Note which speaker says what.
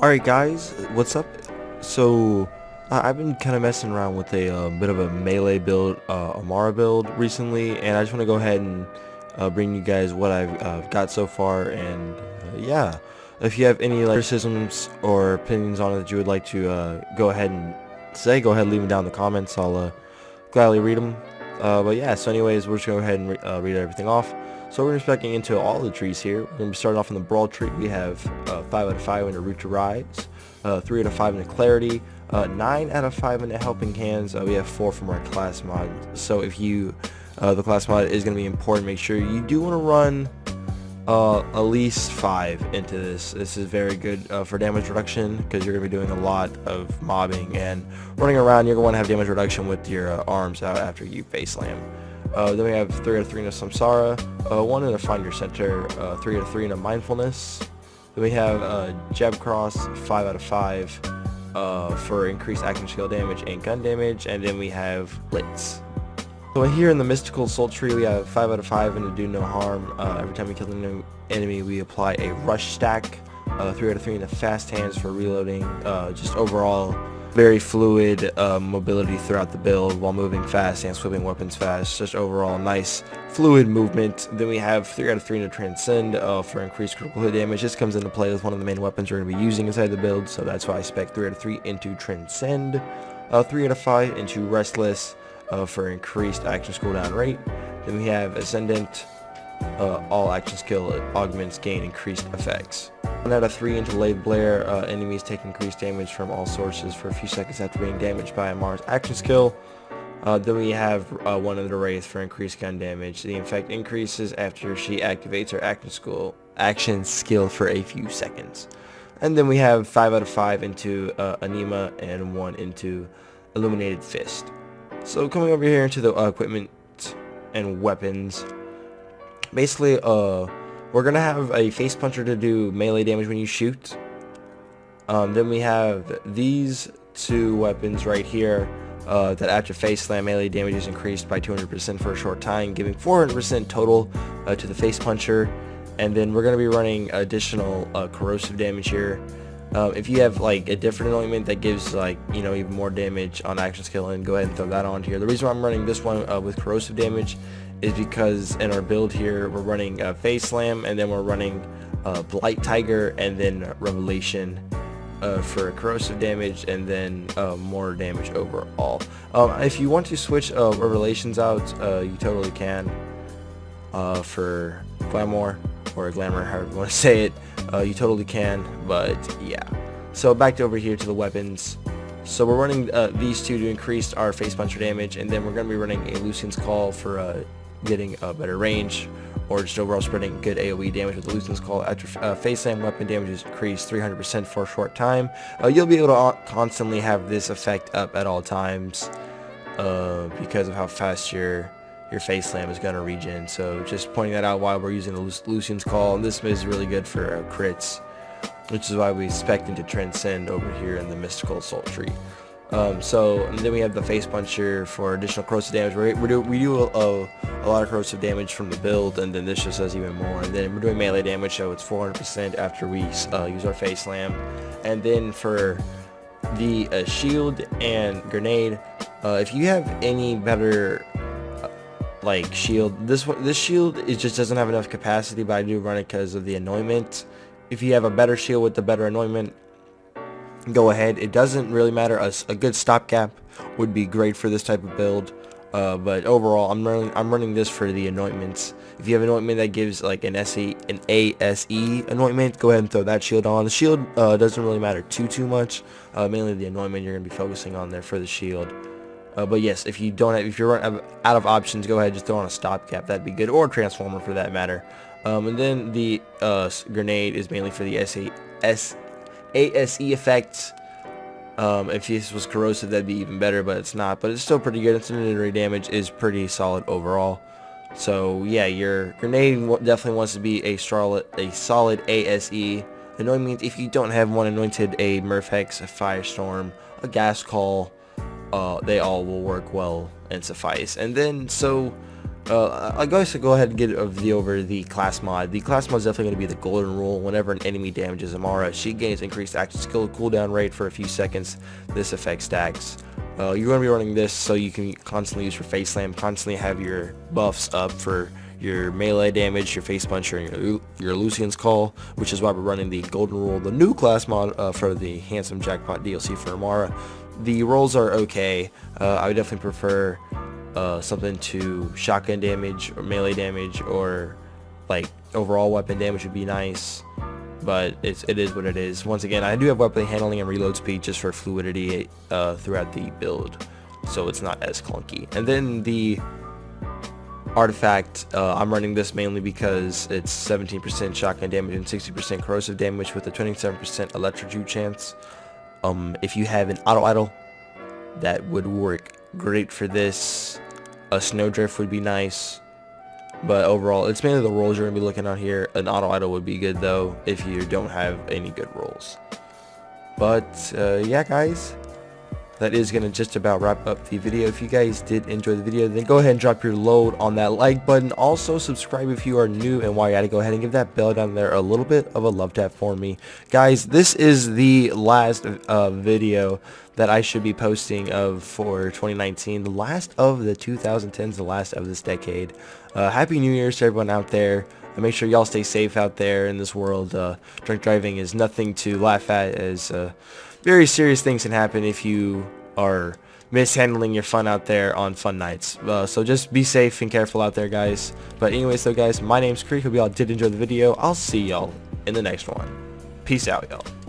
Speaker 1: Alright guys, what's up? So, I've been kind of messing around with a bit of a melee build, Amara build recently, and I just want to go ahead and bring you guys what I've got so far, and yeah. If you have any criticisms or opinions on it that you would like to go ahead and say, go ahead and leave them down in the comments. I'll gladly read them. But yeah, so anyways, we're just going to go ahead and read everything off. So we're inspecting into all the trees here. We're going to be starting off in the Brawl tree. We have 5 out of 5 in the Root to Rise, 3 out of 5 in the Clarity, 9 out of 5 in the Helping Hands. We have 4 from our class mod. So if you, the class mod is going to be important. Make sure you do want to run at least 5 into this. This is very good for damage reduction because you're going to be doing a lot of mobbing and running around. You're going to want to have damage reduction with your arms out after you face slam. Then we have 3 out of 3 in a Samsara, 1 in a Find Your Center, 3 out of 3 in a Mindfulness. Then we have Jab Cross, 5 out of 5 for increased action skill damage and gun damage. And then we have Blitz. So here in the Mystical Soul Tree, we have 5 out of 5 in a Do No Harm. Every time we kill an enemy, we apply a Rush Stack. 3 out of 3 in the Fast Hands for reloading. Just overall, very fluid mobility throughout the build while moving fast and swipping weapons fast. Just overall nice fluid movement. Then we have 3 out of 3 in the Transcend for increased critical hit damage. This comes into play with one of the main weapons we're going to be using inside the build, so that's why I spec 3 out of 3 into Transcend. 3 out of 5 into Restless for increased action cooldown rate. Then we have Ascendant. All action skill augments gain increased effects. 1 out of 3 into Blade Blare. Enemies take increased damage from all sources for a few seconds after being damaged by Amara's action skill. Then we have 1 in the Wraith for increased gun damage. The effect increases after she activates her action skill for a few seconds. And then we have 5 out of 5 into Anima and 1 into Illuminated Fist. So coming over here into the equipment and weapons, basically we're gonna have a face puncher to do melee damage when you shoot. Then we have these 2 weapons right here that after face slam, melee damage is increased by 200% for a short time, giving 400% total to the face puncher. And then we're gonna be running additional corrosive damage here. If you have like a different anointment that gives like, you know, even more damage on action skill, and go ahead and throw that on here. The reason why I'm running this one with corrosive damage is because in our build here we're running Face Slam, and then we're running Blight Tiger, and then Revelation for corrosive damage, and then more damage overall. If you want to switch Revelations out, you totally can for Glamour, or Glamour, however you want to say it. You totally can, but yeah. So back to over here to the weapons. So we're running these 2 to increase our face puncher damage, and then we're going to be running a Lucian's Call for getting a better range, or just overall spreading good AoE damage with the Lucian's Call. After face slam, weapon damage is increased 300% for a short time. You'll be able to constantly have this effect up at all times because of how fast your face slam is going to regen. So just pointing that out while we're using the Lucian's Call. And this is really good for crits, which is why we spec into Transcend over here in the Mystical Soul Tree. So and then we have the face puncher for additional corrosive damage. We do a lot of corrosive damage from the build, and then this just does even more. And then we're doing melee damage, so it's 400% after we use our face slam. And then for the shield and grenade, if you have any better like shield, this shield, it just doesn't have enough capacity, but I do run it because of the anointment. If you have a better shield with the better anointment, go ahead. It doesn't really matter. A good stopgap would be great for this type of build, but overall I'm running this for the anointments. If you have an anointment that gives like an ASE anointment, go ahead and throw that shield on. The shield doesn't really matter too much. Mainly the anointment you're gonna be focusing on there for the shield. But yes, if you're out of options, go ahead, just throw on a stopgap. That'd be good, or a transformer for that matter. And then the grenade is mainly for the ASE effect. If this was corrosive, that'd be even better, but it's not. But it's still pretty good. Incendiary damage is pretty solid overall. So yeah, your grenade definitely wants to be a solid ASE. Anointment, if you don't have one anointed, a Murph Hex, a Firestorm, a Gas Call, they all will work well and suffice. And then so I guess I'll go ahead and get over the class mod. The class mod is definitely going to be the golden rule. Whenever an enemy damages Amara, she gains increased action skill cooldown rate for a few seconds. This effect stacks. You're going to be running this so you can constantly use your face slam, constantly have your buffs up for your melee damage, your face puncher, and your Lucian's call, which is why we're running the golden rule, the new class mod for the handsome jackpot DLC for Amara. The rolls are okay. I would definitely prefer something to shotgun damage or melee damage, or like overall weapon damage would be nice, but it is what it is. Once again, I do have weapon handling and reload speed just for fluidity throughout the build, so it's not as clunky. And then the artifact, I'm running this mainly because it's 17% shotgun damage and 60% corrosive damage with a 27% electrocute chance. If you have an auto idol, that would work great for this. A snowdrift would be nice, but overall it's mainly the rolls you're gonna be looking at here. An auto idol would be good though if you don't have any good rolls. But yeah guys, that is gonna just about wrap up the video. If you guys did enjoy the video, then go ahead and drop your load on that like button. Also subscribe if you are new, and while you're at it, go ahead and give that bell down there a little bit of a love tap for me. Guys, this is the last video that I should be posting for 2019, the last of the 2010s, the last of this decade. Happy New Year's to everyone out there. Make sure y'all stay safe out there in this world. Drunk driving is nothing to laugh at, as very serious things can happen if you are mishandling your fun out there on fun nights. So just be safe and careful out there, guys. But anyways though guys, my name's Kree. Hope y'all did enjoy the video. I'll see y'all in the next one. Peace out, y'all.